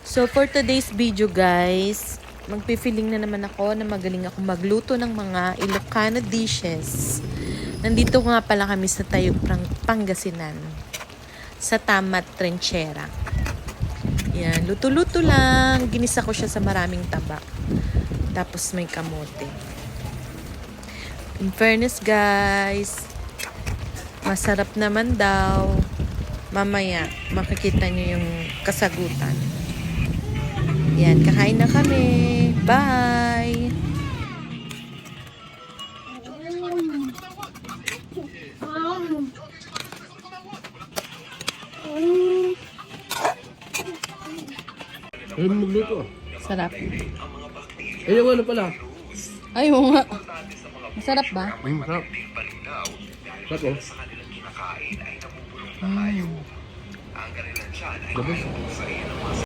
So for today's video guys, magpipiling na naman ako na magaling ako magluto ng mga Ilocano dishes. Nandito nga pala kami sa Tayug, Pangasinan. Sa Tamat Trinchera. Yan, luto-luto lang. Ginisa ko siya sa maraming taba. Tapos may kamote. In fairness guys, masarap naman daw. Mamaya, makikita nyo yung kasagutan. Yan, kakain na kami. Bye! Ayaw mo magluto. Sarap. Ayaw ano pala? Ay, oo nga. Masarap ba? Sarap. Sarap oh. Mm. Labas.